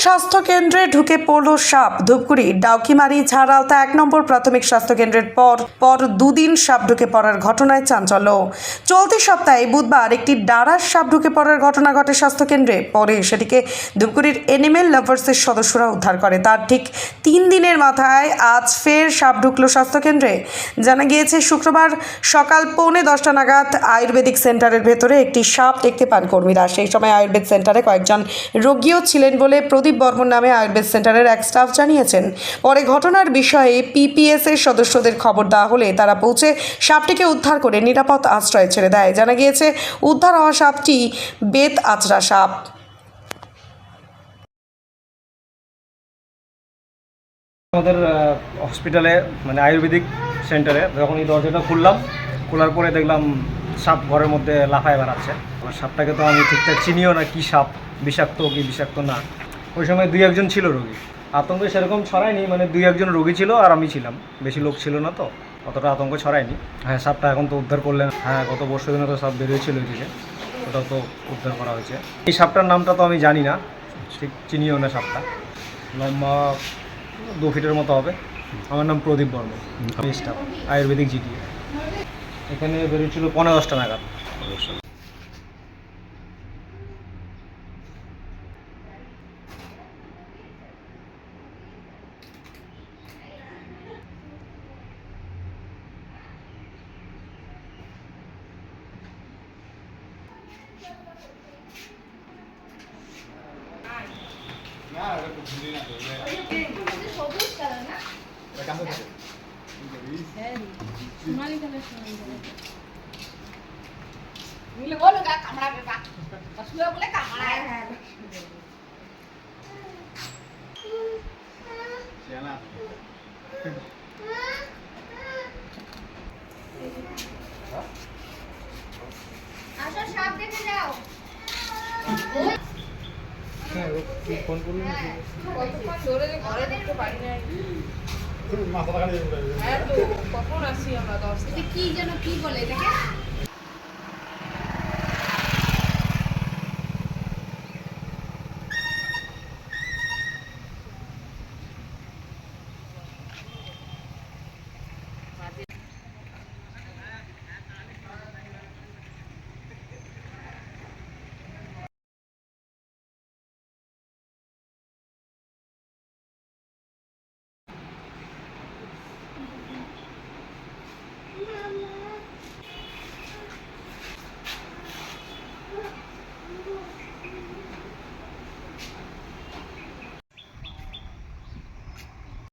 স্বাস্থ্য কেন্দ্রে ঢুকে পড়ল সাপ। ধূপগুড়ি ডাউকিমারি ঝাড়ালতা 1 নম্বর প্রাথমিক স্বাস্থ্য কেন্দ্রের পর দুদিন সাপ ঢুকে পড়ার ঘটনায় চাঞ্চল্য। চলতি সপ্তাহে বুধবার একটি ডারার সাপ ঢুকে পড়ার ঘটনা ঘটে স্বাস্থ্য কেন্দ্রে। পরে সেটিকে ধূপগুড়ির এনিমেল লাভার্সের সদস্যরা উদ্ধার করে। তার ঠিক 3 দিনের মাথায় আজ ফের সাপ ঢুকলো স্বাস্থ্য কেন্দ্রে। জানা গিয়েছে শুক্রবার সকাল 9:45 নাগাদ আয়ুর্বেদিক সেন্টারের ভেতরে একটি সাপ দেখতে পান কর্মীরা। সেই সময় আয়ুর্বেদ সেন্টারে কয়েকজন রোগীও ছিলেন বলে প্রদীপ বর্মন নামে আয়ুর্বেদ সেন্টারের এক স্টাফ জানিয়েছেন। পরে ঘটনার বিষয়ে পিপিএস এর সদস্যদের খবর দেওয়া হলে তারা পৌঁছে সাপটিকে উদ্ধার করে নিরাপদ আশ্রয়ে ছেড়ে দেয়। জানা গিয়েছে উদ্ধার হওয়া সাপটি বেত আচরা সাপ। আমাদের হসপিটালে মানে আয়ুর্বেদিক সেন্টারে যখন এই দরজাটা খোলার পরে দেখলাম সাপ ঘরের মধ্যে লাফায় বেড়াচ্ছে। আর সাপটাকে তো আমি ঠিকঠাক চিনিও না, কি সাপ, বিষাক্ত কি বিষাক্ত না। ওই সময় 2-1 ছিল রোগী, আতঙ্ক সেরকম ছড়ায়নি, মানে 2-1 রোগী ছিল আর আমি ছিলাম, বেশি লোক ছিল না, তো অতটা আতঙ্ক ছড়ায়নি। হ্যাঁ, সাপটা এখন তো উদ্ধার করলেন। হ্যাঁ, গত বর্ষর দিনে তো সাপ বেরিয়েছিল এদিকে, ওটাও তো উদ্ধার করা হয়েছে। এই সাপটার নামটা তো আমি জানি না, ঠিক চিনিও না। সাপটা লম্বা 2 ফিটের মতো হবে। আমার নাম প্রদীপ বর্মন, স্টাফ আয়ুর্বেদিক জিটি। এখানে বেরিয়েছিল 9:45 নাগাদ। সাপ দেখে যাও। ফোন করুন। কি যেন কি বলে এটাকে?